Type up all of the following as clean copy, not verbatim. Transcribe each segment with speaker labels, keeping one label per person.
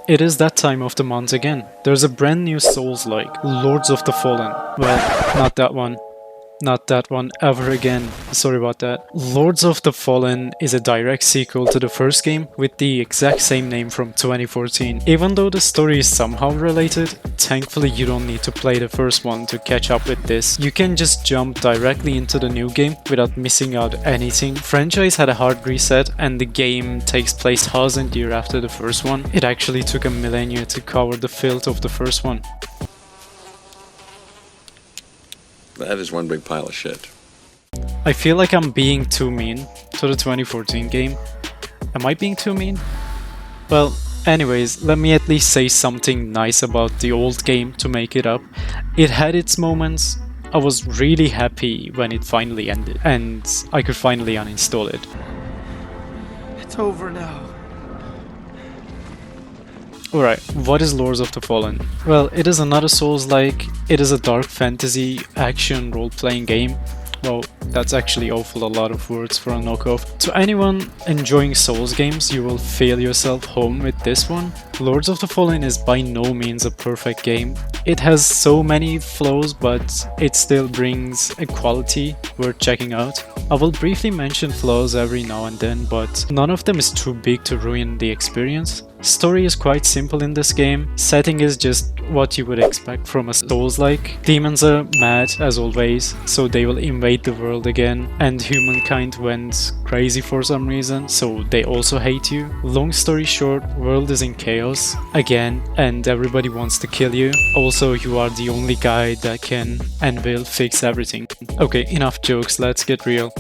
Speaker 1: It is that time of the month again. There's a brand new Souls-like, Lords of the Fallen. Well, not that one. Not that one ever again. Sorry about that. Lords of the Fallen is a direct sequel to the first game with the exact same name from 2014. Even though the story is somehow related, thankfully you don't need to play the first one to catch up with this. You can just jump directly into the new game without missing out anything. Franchise had a hard reset and the game takes place 1000 years after the first one. It actually took a millennia to cover the filth of the first one.
Speaker 2: That is one big pile of shit.
Speaker 1: I feel like I'm being too mean to the 2014 game. Am I being too mean? Well, anyways, let me at least say something nice about the old game to make it up. It had its moments. I was really happy when it finally ended and I could finally uninstall it.
Speaker 3: It's over now.
Speaker 1: Alright, what is Lords of the Fallen? Well, it is another Souls-like. It is a dark fantasy action role-playing game. Well, that's actually awful a lot of words for a knockoff. To anyone enjoying Souls games, you will feel yourself home with this one. Lords of the Fallen is by no means a perfect game. It has so many flaws, but it still brings a quality worth checking out. I will briefly mention flaws every now and then, but none of them is too big to ruin the experience. Story is quite simple in this game. Setting is just what you would expect from a Souls-like. Demons are mad as always, so they will invade the world again, and humankind went crazy for some reason, so they also hate you. Long story short, world is in chaos again, and everybody wants to kill you. Also, you are the only guy that can and will fix everything. Okay, enough jokes, let's get real.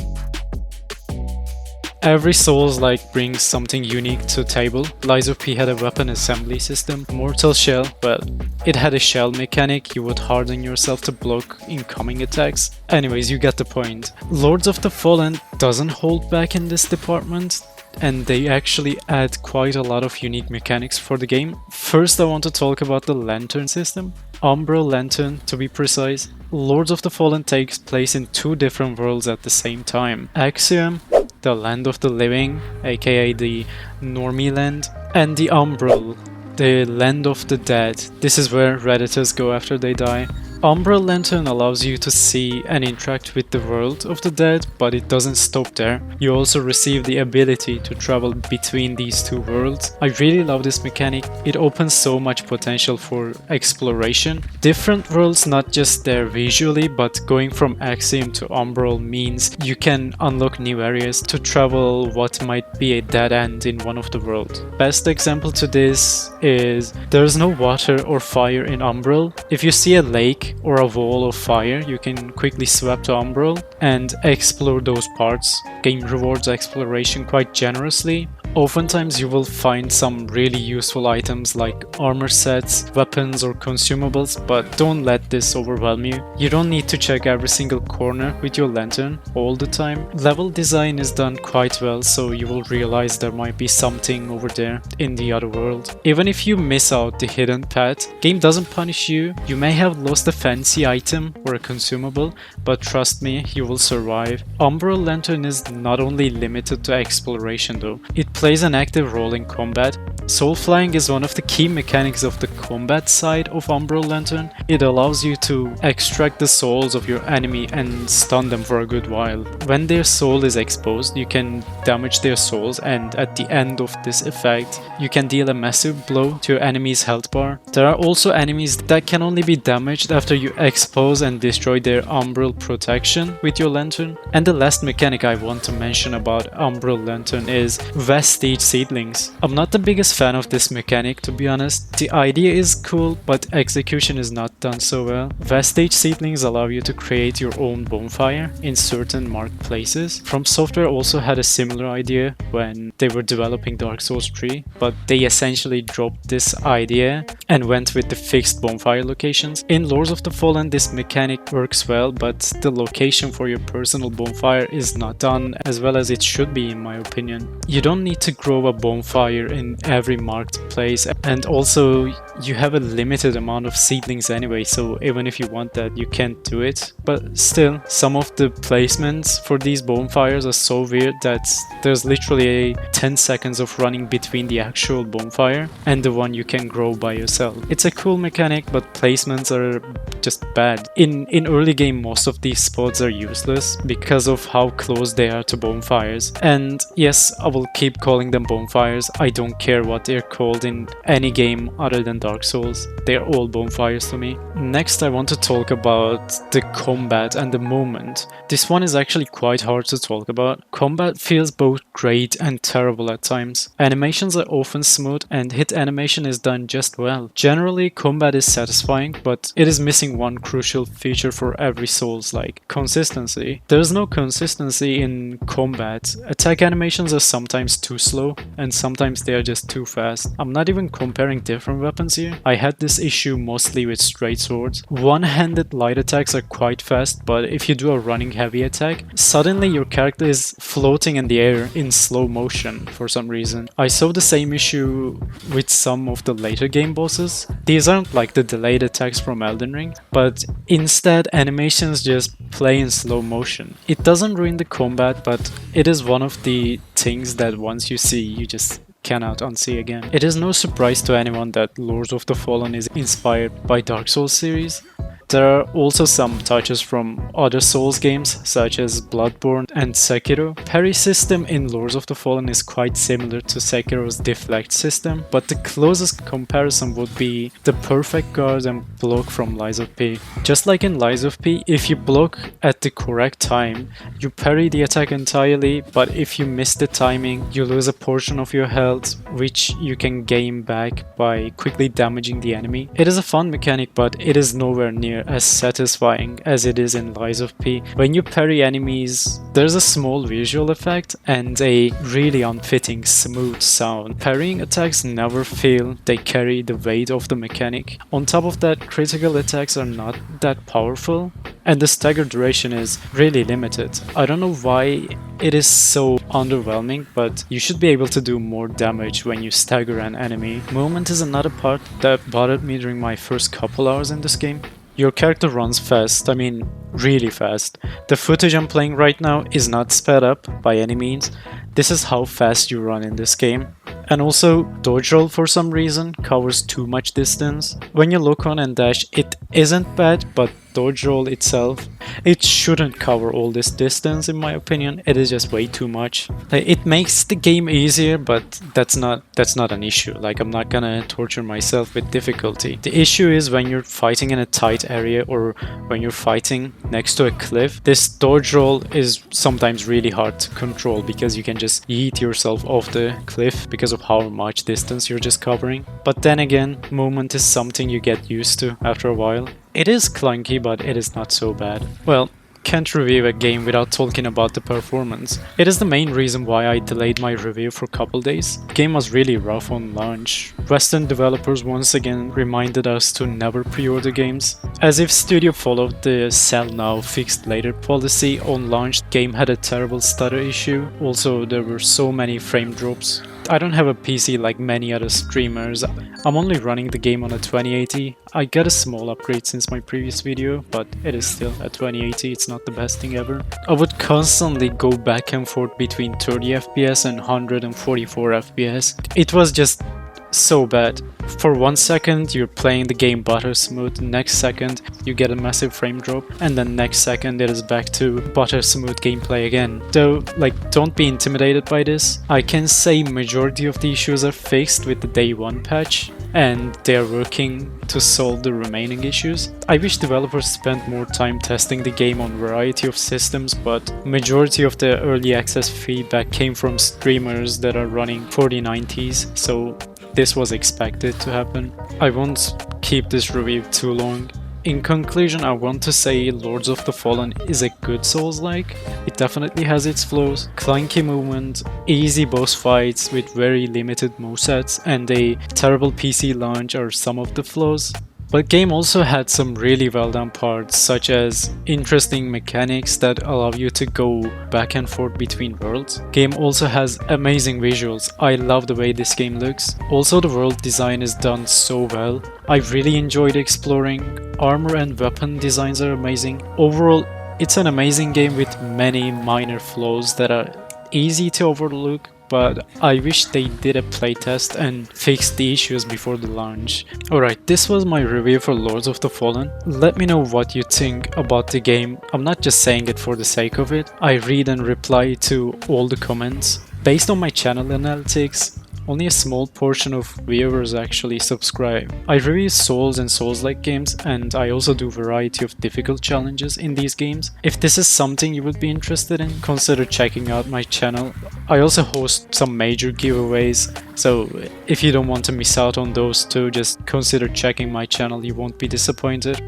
Speaker 1: Every Souls-like brings something unique to the table. Lies of P had a weapon assembly system. Mortal Shell, well, it had a shell mechanic. You would harden yourself to block incoming attacks. Anyways, you get the point. Lords of the Fallen doesn't hold back in this department, and they actually add quite a lot of unique mechanics for the game. First, I want to talk about the lantern system. Umbral Lantern, to be precise. Lords of the Fallen takes place in two different worlds at the same time. Axiom, the land of the living, aka the normie land, and the Umbral, the land of the dead. This is where Redditors go after they die. Umbral Lantern allows you to see and interact with the world of the dead, but it doesn't stop there. You also receive the ability to travel between these two worlds. I really love this mechanic. It opens so much potential for exploration. Different worlds, not just there visually, but going from Axiom to Umbral means you can unlock new areas to travel what might be a dead end in one of the worlds. Best example to this is there's no water or fire in Umbral. If you see a lake or a wall of fire, you can quickly swap to Umbral and explore those parts. Game rewards exploration quite generously. Oftentimes you will find some really useful items like armor sets, weapons or consumables, but don't let this overwhelm you. You don't need to check every single corner with your lantern all the time. Level design is done quite well, so you will realize there might be something over there in the other world. Even if you miss out the hidden path, game doesn't punish you. You may have lost a fancy item or a consumable, but trust me, you will survive. Umbral Lantern is not only limited to exploration though, it plays an active role in combat. Soul flying is one of the key mechanics of the combat side of Umbral Lantern. It allows you to extract the souls of your enemy and stun them for a good while. When their soul is exposed, you can damage their souls, and at the end of this effect, you can deal a massive blow to your enemy's health bar. There are also enemies that can only be damaged after you expose and destroy their Umbral protection with your lantern. And the last mechanic I want to mention about Umbral Lantern is Vestige Seedlings. I'm not the biggest fan of this mechanic, to be honest. The idea is cool, but execution is not done so well. Vestige Seedlings allow you to create your own bonfire in certain marked places. From Software also had a similar idea when they were developing Dark Souls 3, but they essentially dropped this idea and went with the fixed bonfire locations. In Lords of the Fallen, this mechanic works well, but the location for your personal bonfire is not done as well as it should be, in my opinion. You don't need to grow a bonfire in every marked place, and also you have a limited amount of seedlings anyway, so even if you want that, you can't do it. But still, some of the placements for these bonfires are so weird that there's literally 10 seconds of running between the actual bonfire and the one you can grow by yourself. It's a cool mechanic, but placements are just bad. In early game, most of these spots are useless because of how close they are to bonfires. And yes, I will keep calling them bonfires. I don't care what they're called in any game other than Dark Souls. They're all bonfires to me. Next, I want to talk about the combat and the movement. This one is actually quite hard to talk about. Combat feels both great and terrible at times. Animations are often smooth and hit animation is done just well. Generally, combat is satisfying, but it is missing one crucial feature for every Souls, like consistency. There's no consistency in combat. Attack animations are sometimes too slow and sometimes they are just too fast. I'm not even comparing different weapons here. I had this issue mostly with straight swords. One-handed light attacks are quite fast, but if you do a running heavy attack, suddenly your character is floating in the air in slow motion for some reason. I saw the same issue with some of the later game bosses. These aren't like the delayed attacks from Elden Ring, but instead animations just play in slow motion. It doesn't ruin the combat, but it is one of the things that once you see, you just cannot unsee again. It is no surprise to anyone that Lords of the Fallen is inspired by Dark Souls series. There are also some touches from other Souls games such as Bloodborne and Sekiro. Parry system in Lords of the Fallen is quite similar to Sekiro's deflect system, but the closest comparison would be the perfect guard and block from Lies of P. Just like in Lies of P, if you block at the correct time, you parry the attack entirely, but if you miss the timing, you lose a portion of your health, which you can gain back by quickly damaging the enemy. It is a fun mechanic, but it is nowhere near as satisfying as it is in Lies of P. When you parry enemies, there's a small visual effect and a really unfitting smooth sound. Parrying attacks never feel they carry the weight of the mechanic. On top of that, critical attacks are not that powerful and the stagger duration is really limited. I don't know why it is so underwhelming, but you should be able to do more damage when you stagger an enemy. Movement is another part that bothered me during my first couple hours in this game. Your character runs fast, I mean really fast. The footage I'm playing right now is not sped up by any means. This is how fast you run in this game. And also, dodge roll for some reason covers too much distance. When you look on and dash, it isn't bad, but dodge roll itself, it shouldn't cover all this distance in my opinion. It is just way too much. It makes the game easier, but that's not an issue. Like, I'm not gonna torture myself with difficulty. The issue is when you're fighting in a tight area or when you're fighting next to a cliff. This dodge roll is sometimes really hard to control because you can just yeet yourself off the cliff because of how much distance you're just covering. But then again, movement is something you get used to after a while. It is clunky, but it is not so bad. Well, can't review a game without talking about the performance. It is the main reason why I delayed my review for a couple days. The game was really rough on launch. Western developers once again reminded us to never pre-order games. As if studio followed the sell now, fixed later policy, on launch the game had a terrible stutter issue. Also, there were so many frame drops. I don't have a PC like many other streamers. I'm only running the game on a 2080. I got a small upgrade since my previous video, but it is still a 2080, it's not the best thing ever. I would constantly go back and forth between 30 FPS and 144 FPS. It was just so bad. For 1 second you're playing the game butter smooth, next second you get a massive frame drop, and then next second it is back to butter smooth gameplay again. Though, like, don't be intimidated by this. I can say majority of the issues are fixed with the day 1 patch, and they are working to solve the remaining issues. I wish developers spent more time testing the game on variety of systems, but majority of the early access feedback came from streamers that are running 4090s, so this was expected to happen. I won't keep this review too long. In conclusion, I want to say Lords of the Fallen is a good Souls-like. It definitely has its flaws, clunky movement, easy boss fights with very limited movesets, and a terrible PC launch are some of the flaws. But game also had some really well done parts, such as interesting mechanics that allow you to go back and forth between worlds. Game also has amazing visuals. I love the way this game looks. Also, the world design is done so well. I really enjoyed exploring. Armor and weapon designs are amazing. Overall, it's an amazing game with many minor flaws that are easy to overlook, but I wish they did a playtest and fixed the issues before the launch. Alright, this was my review for Lords of the Fallen. Let me know what you think about the game. I'm not just saying it for the sake of it. I read and reply to all the comments. Based on my channel analytics, only a small portion of viewers actually subscribe. I review Souls and Souls-like games, and I also do variety of difficult challenges in these games. If this is something you would be interested in, consider checking out my channel. I also host some major giveaways, so if you don't want to miss out on those too, just consider checking my channel, you won't be disappointed.